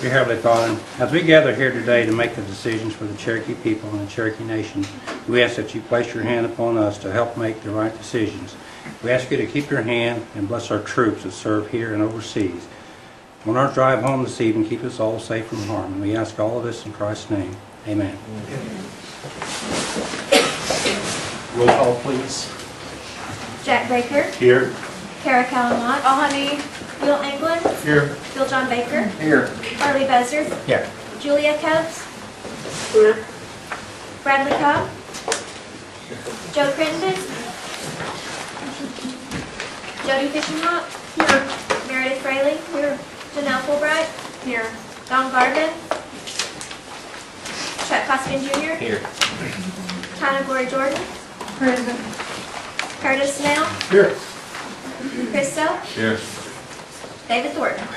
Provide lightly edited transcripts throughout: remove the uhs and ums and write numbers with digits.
Dear Heavenly Father, as we gather here today to make the decisions for the Cherokee people and the Cherokee Nation, we ask that you place your hand upon us to help make the right decisions. We ask you to keep your hand and bless our troops that serve here and overseas. On our drive home this evening, keep us all safe from harm. And we ask all of this in Christ's name. Amen. Roll call, please. Jack Baker, Here. Kara Calamont, Oh, honey. Will England, Here. Bill John Baker, Here. Harley Buzzard, Here. Julia Copes, Bradley Cobb, Joe Crittenden, Jody Fishenhawk, Meredith Fraley, Janelle Fulbright, Here. Don Garvin, Chuck Costigan Jr., Here. Tana Glory Jordan, Present. Curtis Snell, Here. Chris Sell, Here. David Thornton.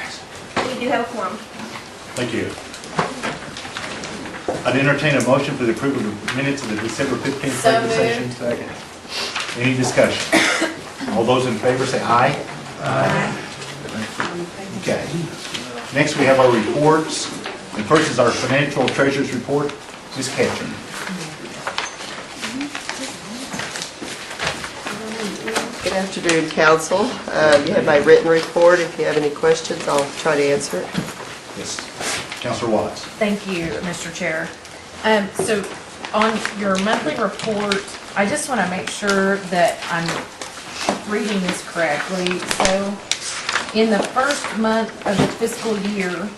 We do have a quorum. Thank you. I'd entertain a motion for the approval of the minutes of the December 15th So regular session. moved. Second. Any discussion? All those in favor say aye. Aye. Okay. Next, we have our reports. And first is our financial treasurer's report. Ms. Ketchum. Good afternoon, Council. You have my written report. If you have any questions, I'll try to answer it. Yes. Councilor Watts. Thank you, Mr. Chair. So on your monthly report, I just want to make sure that I'm reading this correctly. So in the first month of the fiscal year,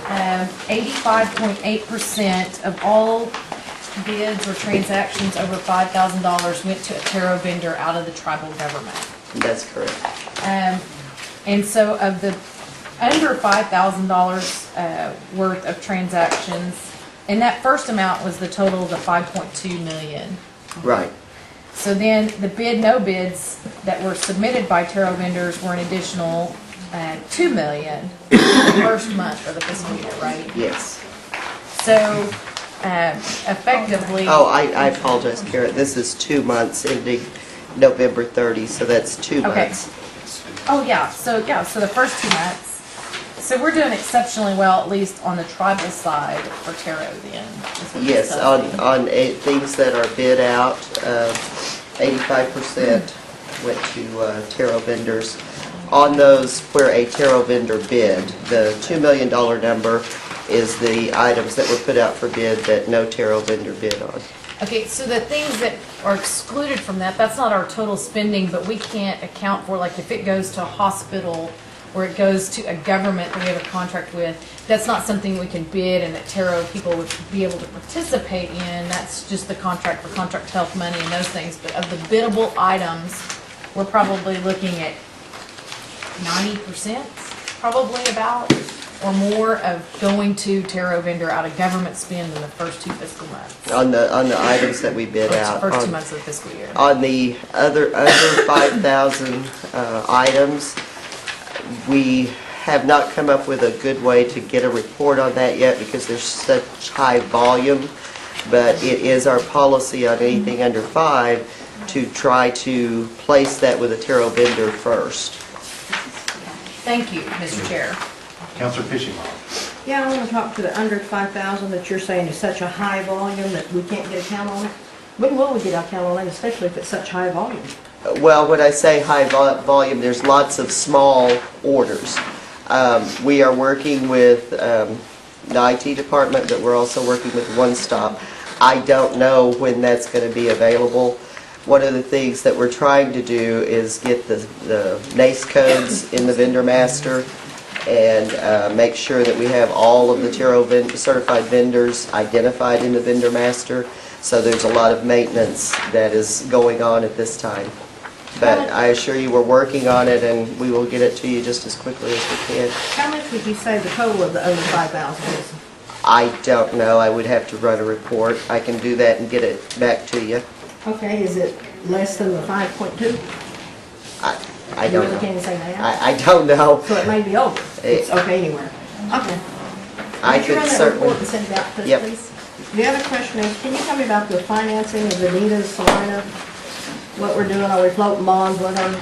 85.8% of all bids or transactions over $5,000 went to a tarot vendor out of the tribal government. That's correct. And so of the under $5,000 worth of transactions, and that first amount was the total of the 5.2 million. Right. So then the no bids that were submitted by tarot vendors were an additional 2 million in the first month of the fiscal year, right? Yes. So effectively. Oh, I apologize, Kara. This is 2 months ending November 30, so that's 2 Okay. months. Oh, yeah, so the first 2 months. So we're doing exceptionally well, at least on the tribal side for tarot then. is what Yes, this tells me. on things that are bid out, 85% went to tarot vendors. On those where a tarot vendor bid, the $2 million number is the items that were put out for bid that no tarot vendor bid on. Okay, so the things that are excluded from that, that's not our total spending, but we can't account for, like if it goes to a hospital or it goes to a government that we have a contract with, that's not something we can bid and that tarot people would be able to participate in. That's just the contract for contract health money and those things. But of the biddable items, we're probably looking at 90%, probably about, or more of going to tarot vendor out of government spend in the first 2 fiscal months. On the items that we bid out. First 2 on- months of the fiscal year. On the other under 5,000 items, we have not come up with a good way to get a report on that yet because there's such high volume, but it is our policy on anything under 5 to try to place that with a tarot vendor first. Thank you, Mr. Chair. Councilor Fishing. Yeah, I want to talk to the under 5,000 that you're saying is such a high volume that we can't get a count on it. When will we get a count on it, especially if it's such high volume? Well, when I say high volume, there's lots of small orders. We are working with the IT department, but we're also working with One Stop. I don't know when that's going to be available. One of the things that we're trying to do is get the NACE codes in the vendor master and make sure that we have all of the tarot certified vendors identified in the vendor master. So there's a lot of maintenance that is going on at this time. But I assure you we're working on it and we will get it to you just as quickly as we can. How much would you say the total of the over 5,000 is? I don't know. I would have to run a report. I can do that and get it back to you. Okay, is it less than the 5.2? I You don't really know. can't say that? I don't know. So it may be over. It's okay anywhere. Okay. I Would you could run that certainly. report and send it out to us, Yep. please? The other question is, can you tell me about the financing of the Anita's Salina? What we're doing, are we floating bonds, what are?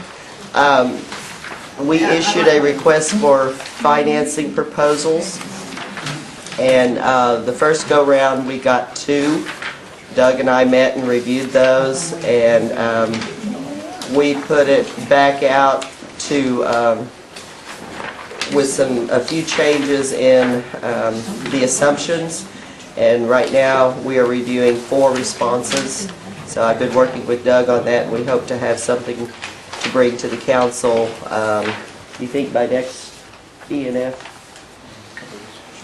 We issued a request for financing proposals, and the first go-round, we got 2. Doug and I met and reviewed those, and we put it back out to, with a few changes in the assumptions, and right now, we are reviewing 4 responses. So I've been working with Doug on that, and we hope to have something to bring to the council, you think by next E&F?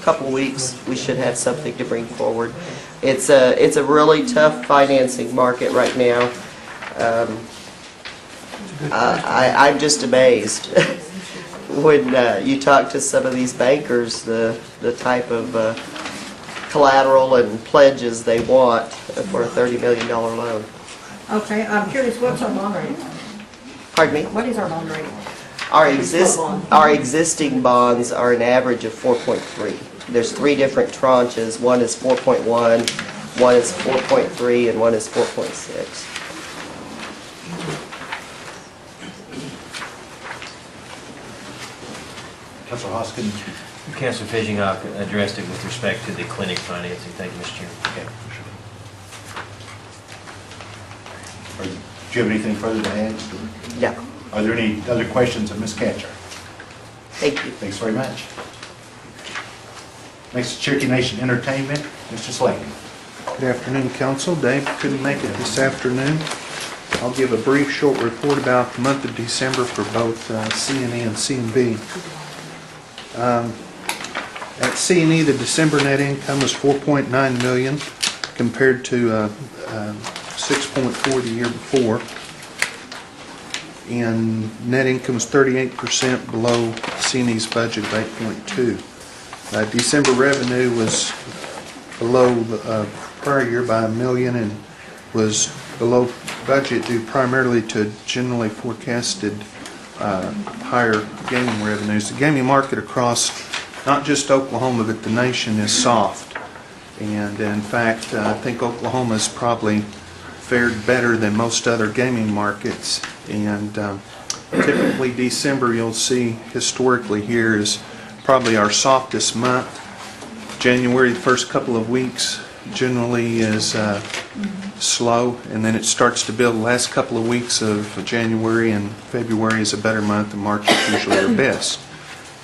Couple weeks, we should have something to bring forward. It's a really tough financing market right now. I'm just amazed when you talk to some of these bankers, the type of collateral and pledges they want for a $30 million loan. Okay, I'm curious, what's our bond rating? Pardon me? What is our bond rating? Our existing bonds are an average of 4.3. There's 3 different tranches. One is 4.1, one is 4.3, and one is 4.6. Councilor Hoskins? Councilor Fishing addressed it with respect to the clinic financing. Thank you, Mr. Chairman. Okay. Do you have anything further to add? No. Are there any other questions of Ms. Catcher? Thank you. Thanks very much. Next, Cherokee Nation Entertainment, Mr. Slayton. Good afternoon, Council. Dave couldn't make it this afternoon. I'll give a brief, short report about the month of December for both C&E and C&B. At C&E, the December net income was $4.9 million compared to $6.4 the year before. And net income was 38% below C&E's budget of $8.2. December revenue was below the prior year by $1 million and was below budget due primarily to generally forecasted higher gaming revenues. The gaming market across not just Oklahoma but the nation is soft, and in fact I think Oklahoma's probably fared better than most other gaming markets, and typically December you'll see historically here is probably our softest month. January, the first couple of weeks generally is slow, and then it starts to build. The last couple of weeks of January and February is a better month, and March is usually our best.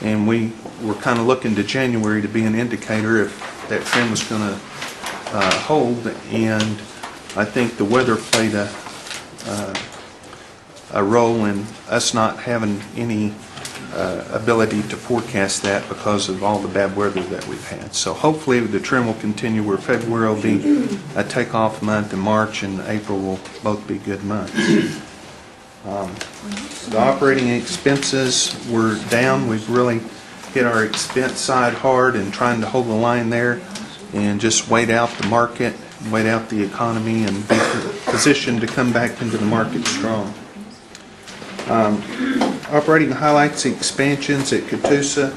And we were kind of looking to January to be an indicator if that trend was going to hold, and I think the weather played a role in us not having any ability to forecast that because of all the bad weather that we've had. So hopefully the trend will continue where February will be a takeoff month and March and April will both be good months. The operating expenses were down. We've really hit our expense side hard and trying to hold the line there and just wait out the market, wait out the economy, and be positioned to come back into the market strong. Operating highlights, expansions at Catoosa,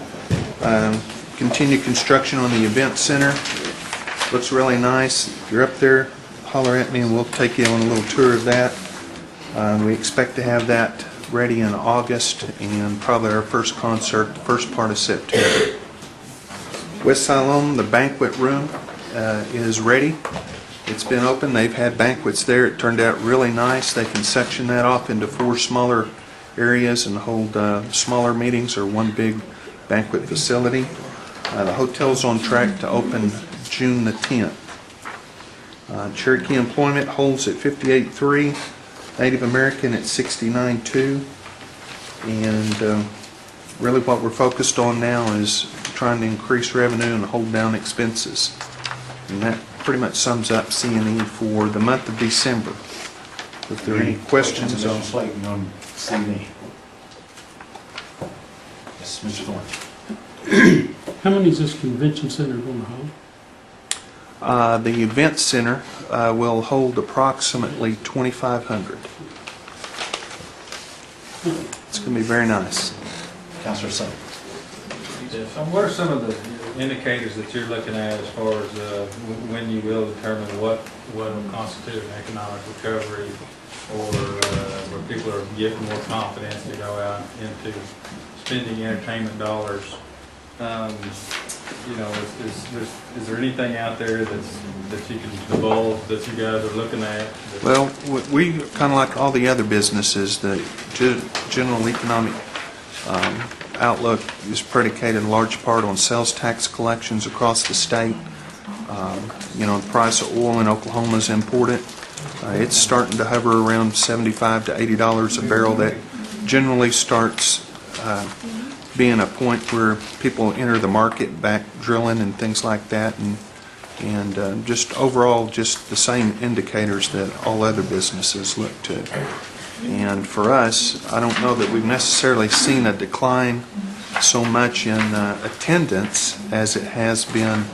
continued construction on the event center. Looks really nice. If you're up there, holler at me and we'll take you on a little tour of that. We expect to have that ready in August and probably our first concert the first part of September. West Siloam, the banquet room is ready. It's been open. They've had banquets there. It turned out really nice. They can section that off into 4 smaller areas and hold smaller meetings or one big banquet facility. The hotel's on track to open June the 10th. Cherokee employment holds at 58.3, Native American at 69.2, and really what we're focused on now is trying to increase revenue and hold down expenses. And that pretty much sums up C&E for the month of December. If there are any questions Mr. on Slayton on C&E? Yes, Mr. Thorne. How many is this convention center going to hold? the event center will hold approximately 2,500. It's going to be very nice. Councilor Sutton. What are some of the indicators that you're looking at as far as when you will determine what will constitute an economic recovery, or where people are getting more confidence to go out into spending entertainment dollars? You know, is there anything out there that you can divulge that you guys are looking at? Well, we, kind of like all the other businesses, the general economic outlook is predicated in large part on sales tax collections across the state. You know, the price of oil in Oklahoma is important. It's starting to hover around $75 to $80 a barrel. That generally starts being a point where people enter the market back drilling and things like that, and just overall just the same indicators that all other businesses look to. And for us, I don't know that we've necessarily seen a decline so much in attendance as it has been.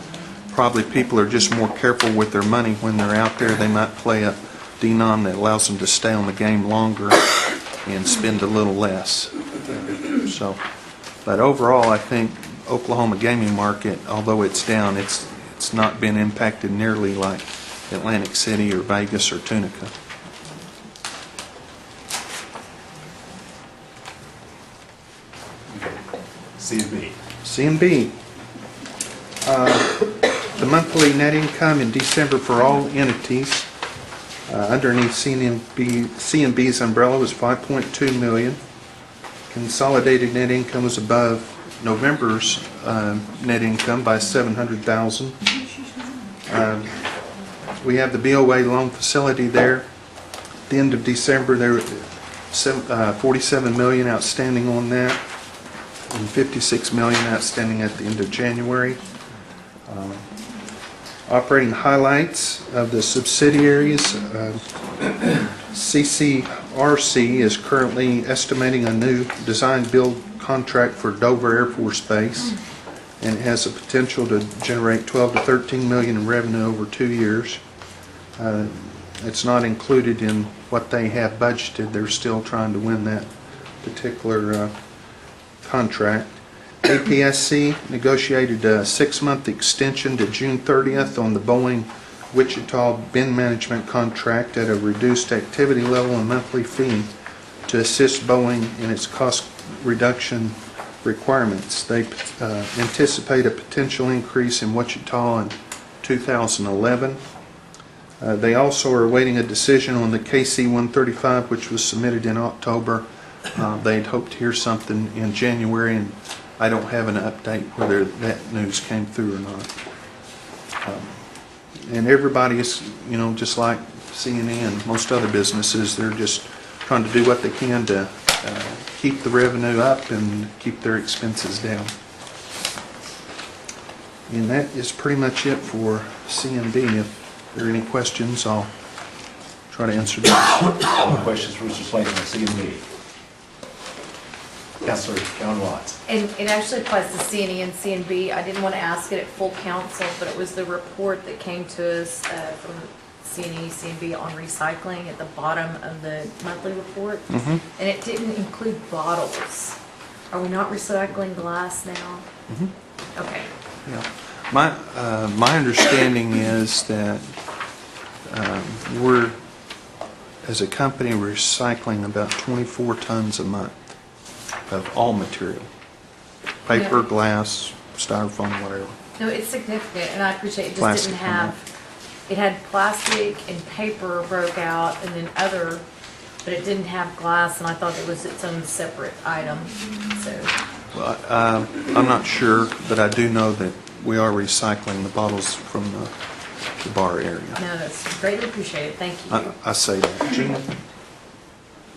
Probably people are just more careful with their money when they're out there. They might play a denom that allows them to stay on the game longer and spend a little less. So, but overall, I think Oklahoma gaming market, although it's down, it's not been impacted nearly like Atlantic City or Vegas or Tunica. C&B. C&B. The monthly net income in December for all entities underneath C&B's umbrella was $5.2 million. Consolidated net income was above November's net income by $700,000. We have the BOA loan facility there. At the end of December, there were $47 million outstanding on that, and $56 million outstanding at the end of January. Operating highlights of the subsidiaries. CCRC is currently estimating a new design-build contract for Dover Air Force Base, and it has the potential to generate $12 to $13 million in revenue over 2 years. It's not included in what they have budgeted. They're still trying to win that particular contract. APSC negotiated a 6-month extension to June 30th on the Boeing Wichita bin management contract at a reduced activity level and monthly fee to assist Boeing in its cost reduction requirements. They anticipate a potential increase in Wichita in 2011. They also are awaiting a decision on the KC-135, which was submitted in October. They'd hoped to hear something in January, and I don't have an update whether that news came through or not. And everybody is, you know, just like C&E and most other businesses, they're just trying to do what they can to keep the revenue up and keep their expenses down. And that is pretty much it for C&B. If there are any questions, I'll try to answer them. Any questions for Mr. Slayton on C&B? Councilor John Watts. And it actually applies to C&E and C&B. I didn't want to ask it at full council, but it was the report that came to us from C&E, C&B on recycling at the bottom of the monthly report. And it didn't include bottles. Are we not recycling glass now? Okay. Yeah. My understanding is that we're, as a company, recycling about 24 tons a month of all material. Paper, glass, styrofoam, whatever. No, it's significant, and I appreciate it. Just Plastic didn't have, it had plastic and paper broke out, and then other, but it didn't have glass, and I thought it was its own separate item, so. Well, I'm not sure, but I do know that we are recycling the bottles from the bar area. No, that's greatly appreciated. Thank you. I say that. Gina?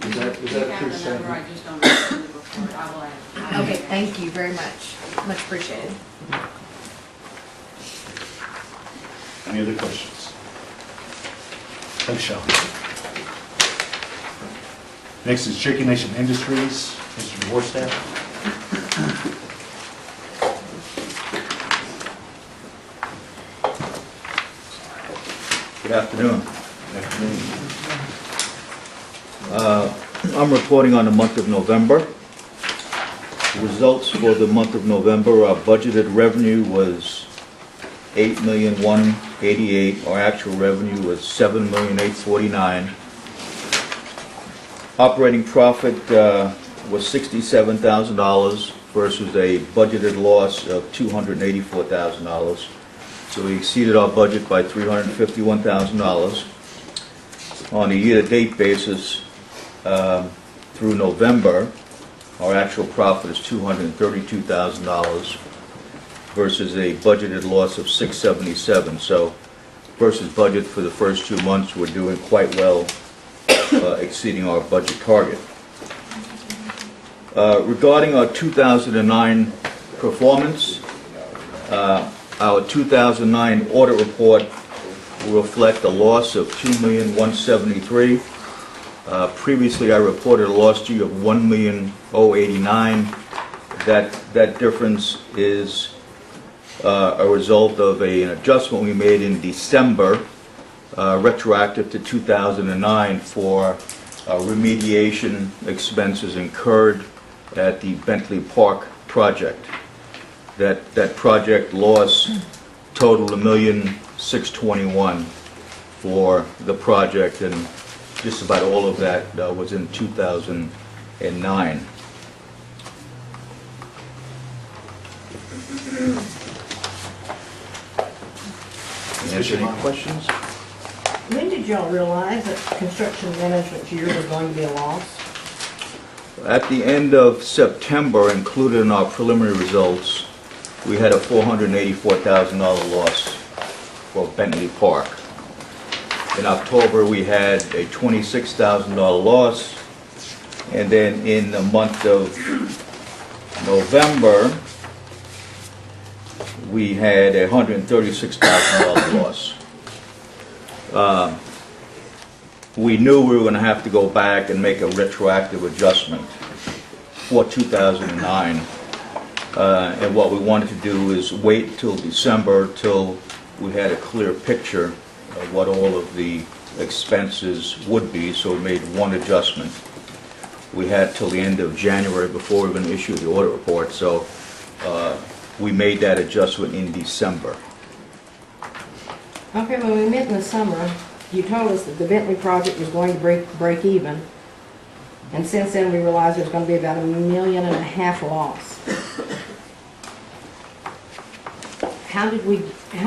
Is that a true statement? Okay, thank you very much. Much appreciated. Any other questions? Thanks, Sean. Next is Cherokee Nation Industries, Mr. Warstaff. Good afternoon. Good afternoon. I'm reporting on the month of November. results for the month of November, our budgeted revenue was $8,188,000. Our actual revenue was $7,849,000. Operating profit was $67,000 versus a budgeted loss of $284,000. So we exceeded our budget by $351,000. On a year-to-date basis, through November, our actual profit is $232,000 versus a budgeted loss of $677,000. So versus budget for the first 2 months, we're doing quite well, exceeding our budget target. Regarding our 2009 performance, our 2009 audit report will reflect a loss of $2,173,000. Previously, I reported a loss to you of $1,089,000. That difference is a result of an adjustment we made in December, retroactive to 2009, for remediation expenses incurred at the Bentley Park project. That project loss totaled $1,621,000 for the project, and just about all of that was in 2009. Answer any questions? When did y'all realize that construction management year was going to be a loss? At the end of September, included in our preliminary results, we had a $484,000 loss for Bentley Park. In October, we had a $26,000 loss, and then in the month of November, we had a $136,000 loss. We knew we were going to have to go back and make a retroactive adjustment for 2009. And what we wanted to do is wait till December till we had a clear picture of what all of the expenses would be, so we made one adjustment. We had till the end of January before we were going to issue the audit report, so we made that adjustment in December. Okay, when we met in the summer, you told us that the Bentley project was going to break even. And since then, we realized there's going to be about $1.5 million loss. How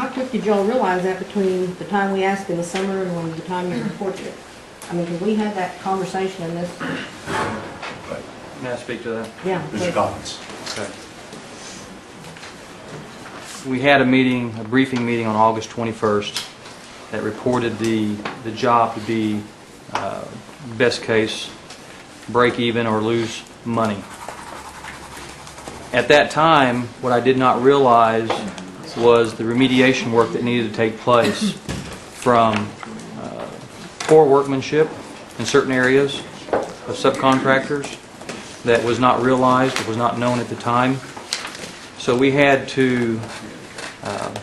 quick did y'all realize that between the time we asked in the summer and when the time you reported it? I mean, can we have that conversation in this? May I speak to that? Yeah. Mr. Collins. Okay. We had a meeting, a briefing meeting on August 21st that reported the job to be best case break even or lose money. At that time, what I did not realize was the remediation work that needed to take place, from poor workmanship in certain areas of subcontractors that was not realized, it was not known at the time. So we had to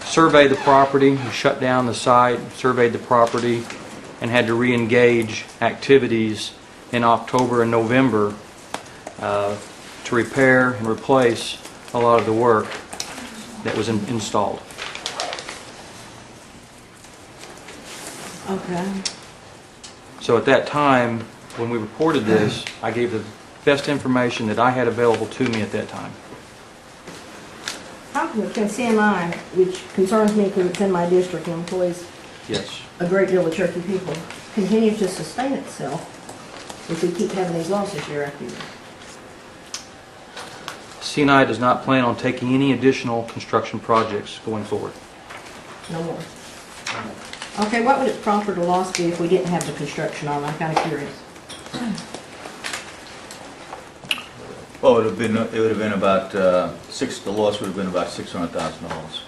survey the property, shut down the site, surveyed the property, and had to re-engage activities in October and November to repair and replace a lot of the work that was installed. Okay. So at that time, when we reported this, I gave the best information that I had available to me at that time. How can CMI, which concerns me because it's in my district and employs Yes. a great deal of Cherokee people, continue to sustain itself if we keep having these losses year after year? CNI does not plan on taking any additional construction projects going forward. No more. Okay, what would its profit or loss be if we didn't have the construction on? I'm kind of curious. Well, it would have been about the loss would have been about $600,000.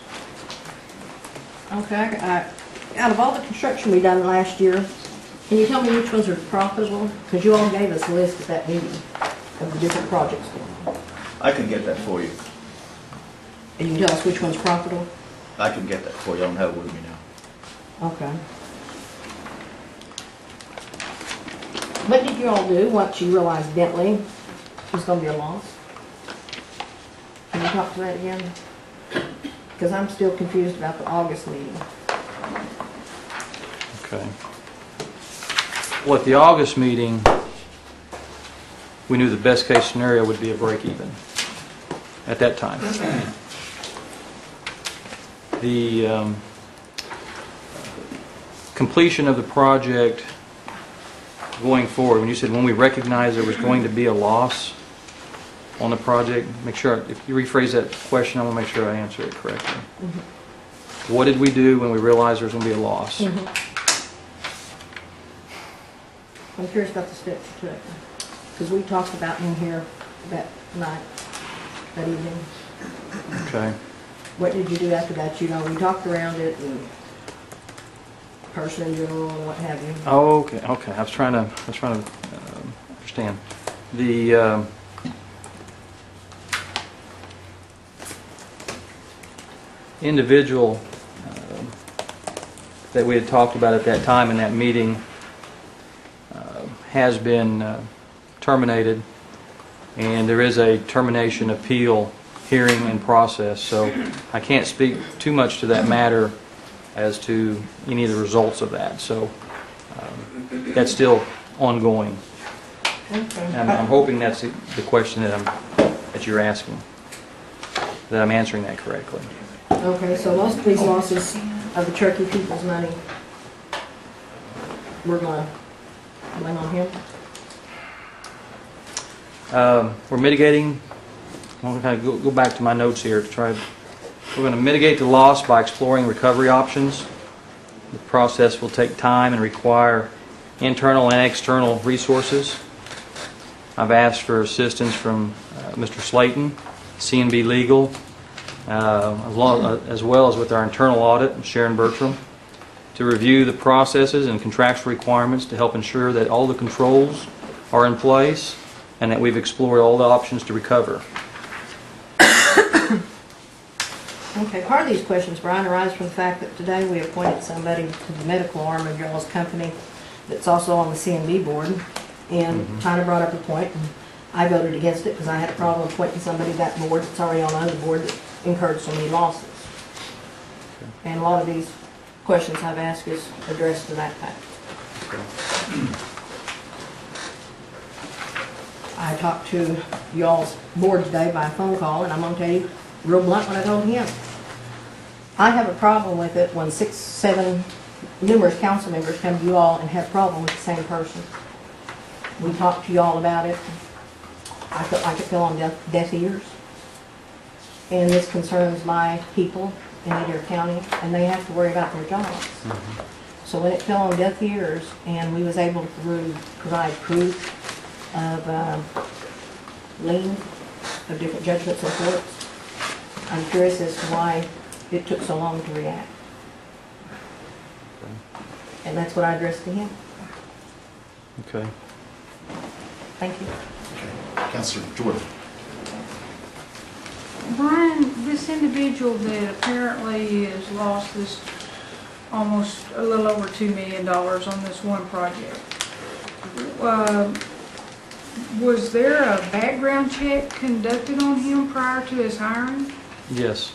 Okay, out of all the construction we done last year, can you tell me which ones are profitable? Because you all gave us a list at that meeting of the different projects. I can get that for you. And you can tell us which one's profitable? I can get that for you. I don't have it with me now. Okay. What did you all do once you realized Bentley was going to be a loss? talk to that again? Because I'm still confused about the August meeting. Okay. Well, at the August meeting, we knew the best case scenario would be a break even at that time. The completion of the project going forward, when you said when we recognized there was going to be a loss on the project, make sure, if you rephrase that question, I want to make sure I answer it correctly. What did we do when we realized there was going to be a loss? I'm curious about the steps you took, because we talked about in here that night, that evening. Okay. What did you do after that? You know, we talked around it and person in general and what have you. Oh, okay, okay. I was trying to understand. The individual that we had talked about at that time in that meeting has been terminated, and there is a termination appeal hearing in process, so I can't speak too much to that matter as to any of the results of that. So that's still ongoing. Okay. And I'm hoping that's the question that you're asking, that I'm answering that correctly. Okay, so most of these losses of the Cherokee people's money, we're going to blame on him? We're mitigating. I'm going to go back to my notes here to try. We're going to mitigate the loss by exploring recovery options. The process will take time and require internal and external resources. I've asked for assistance from Mr. Slayton, CNB Legal, as well as with our internal audit, Sharon Bertram, to review the processes and contractual requirements to help ensure that all the controls are in place and that we've explored all the options to recover. Okay, part of these questions, Brian, arise from the fact that today we appointed somebody to the medical arm of y'all's company that's also on the CNB board, and Tina brought up a point, and I voted against it because I had a problem appointing somebody to that board that's already on another board that incurred so many losses. And a lot of these questions I've asked is addressed to that fact. I talked to y'all's board today by phone call, and I'm going to tell you real blunt what I told him. I have a problem with it when 6, 7 numerous council members come to you all and have a problem with the same person. We talked to you all about it. I felt like it fell on deaf ears. And this concerns my people in Adair County, and they have to worry about their jobs. So when it fell on deaf ears and we was able to provide proof of lien of different judgments and courts, I'm curious as to why it took so long to react. And that's what I addressed to him. Okay. Thank you. Councilor Jordan. Brian, this individual that apparently has lost this almost a little over $2 million on this one project, was there a background check conducted on him prior to his hiring? Yes.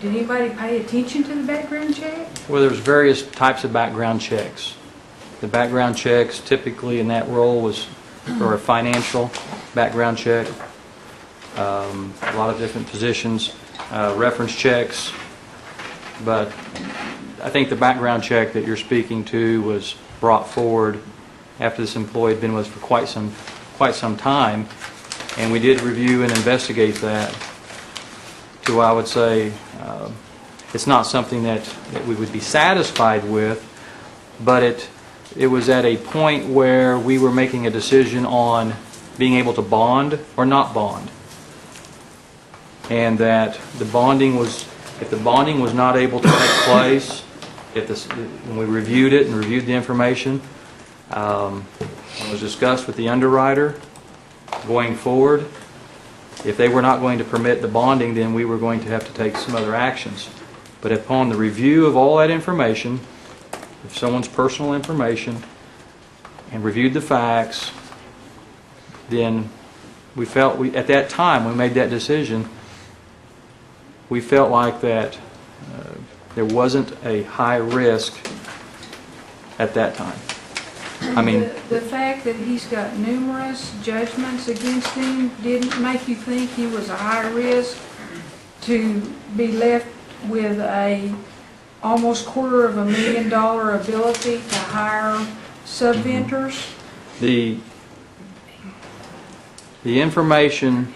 Did anybody pay attention to the background check? Well, there's various types of background checks. The background checks typically in that role was for a financial background check. A lot of different positions, reference checks, but I think the background check that you're speaking to was brought forward after this employee had been with us for quite some time, and we did review and investigate that. To, I would say, it's not something that we would be satisfied with, but it was at a point where we were making a decision on being able to bond or not bond. And that the bonding was, if the bonding was not able to take place, when we reviewed it and reviewed the information, it was discussed with the underwriter going forward. If they were not going to permit the bonding, then we were going to have to take some other actions. But upon the review of all that information, if someone's personal information, and reviewed the facts, then we felt, at that time, we made that decision, we felt like that there wasn't a high risk at that time. I mean, The fact that he's got numerous judgments against him didn't make you think he was a high risk to be left with a almost $250,000 ability to hire sub-vendors? the information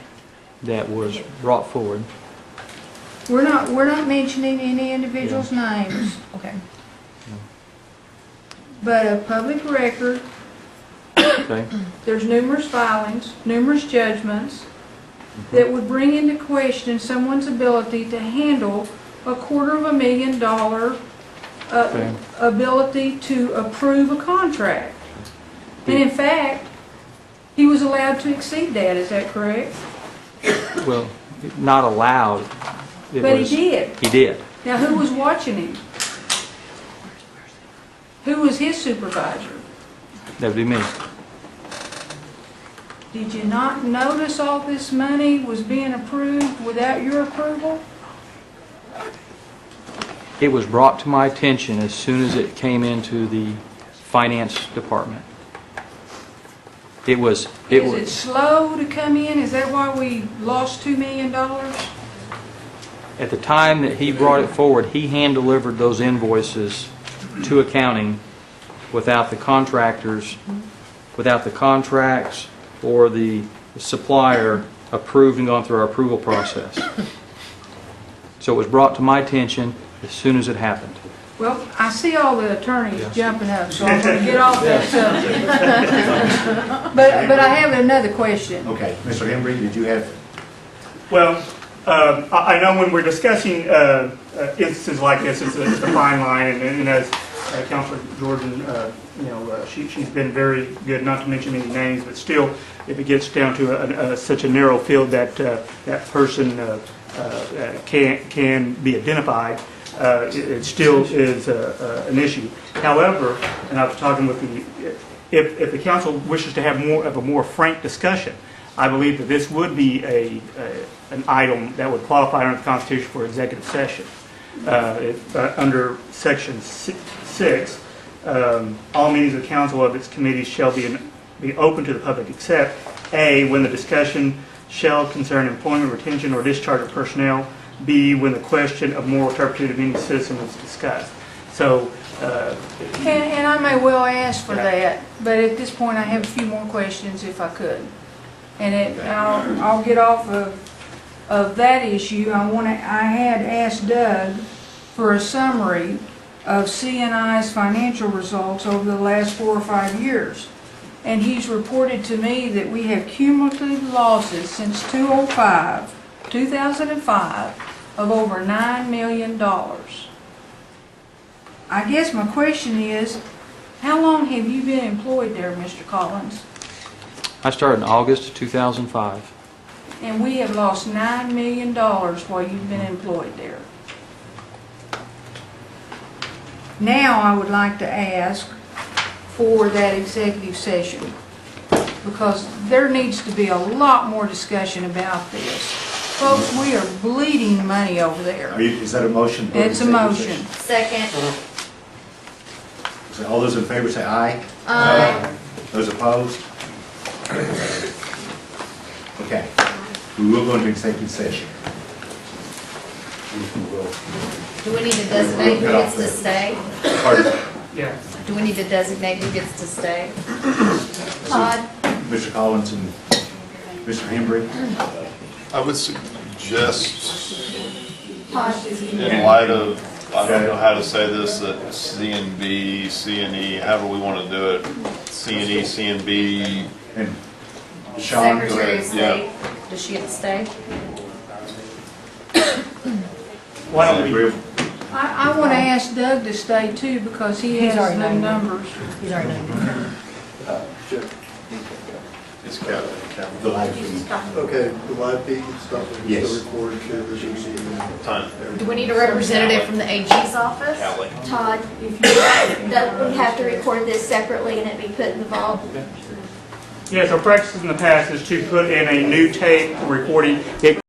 that was brought forward, We're not mentioning any individuals' names, Okay. but a public record, okay? there's numerous filings, numerous judgments that would bring into question someone's ability to handle a $250,000 Okay. ability to approve a contract. And in fact, he was allowed to exceed that, is that correct? Well, not allowed. But he did. He did. Now, who was watching him? Who was his supervisor? That would be me. Did you not notice all this money was being approved without your approval? It was brought to my attention as soon as it came into the finance department. It was. Is it slow to come in? Is that why we lost $2 million? At the time that he brought it forward, he hand-delivered those invoices to accounting without the contractors, without the contracts or the supplier approved and gone through our approval process. So it was brought to my attention as soon as it happened. Well, I see all the attorneys jumping up, so I'm going to get off that subject. But I have another question. Okay, Mr. Henry, did you have? Well, I know when we're discussing instances like this, it's a fine line, and as Councilor Jordan, she's been very good, not to mention any names, but still, if it gets down to such a narrow field that that person can be identified, it still is an issue. However, and I was talking with if the council wishes to have more of a more frank discussion, I believe that this would be an item that would qualify under the Constitution for executive session. Under Section 6, all meetings of the council of its committees shall be open to the public except A, when the discussion shall concern employment, retention, or discharge of personnel. B, when the question of moral turpitude of any citizen is discussed. So, And I may well ask for that, but at this point I have a few more questions if I could. And I'll get off of that issue. I had asked Doug for a summary of CNI's financial results over the last 4 or 5 years. And he's reported to me that we have cumulative losses since 2005 of over $9 million. I guess my question is, how long have you been employed there, Mr. Collins? I started in August of 2005. And we have lost $9 million while you've been employed there. Now I would like to ask for that executive session, because there needs to be a lot more discussion about this. Folks, we are bleeding money over there. Is that a motion? It's a motion. Second. So all those in favor say aye. Aye. Those opposed? Okay. We will go into executive session. Do we need to designate who gets to stay? Pardon? yeah. Do we need to designate who gets to stay? Todd? Mr. Collins and Mr. Hembry? I would suggest, Todd? in light of, I don't know how to say this, that C and B, C and E, however we want to do it, C and E, C and B, And Sean, go Secretary of ahead. State, does she get to stay? Why don't we? I want to ask Doug to stay too, because he He's has already the done it. numbers. He's already done it's Kevin. The live feed. Okay, the live feed stuff is Yes. still recorded, share this evening. Time. Do we need a representative from the AG's office? Callie. Todd, that we have to record this separately and it be put in the vault. Yes, our practice in the past is to put in a new tape recording. It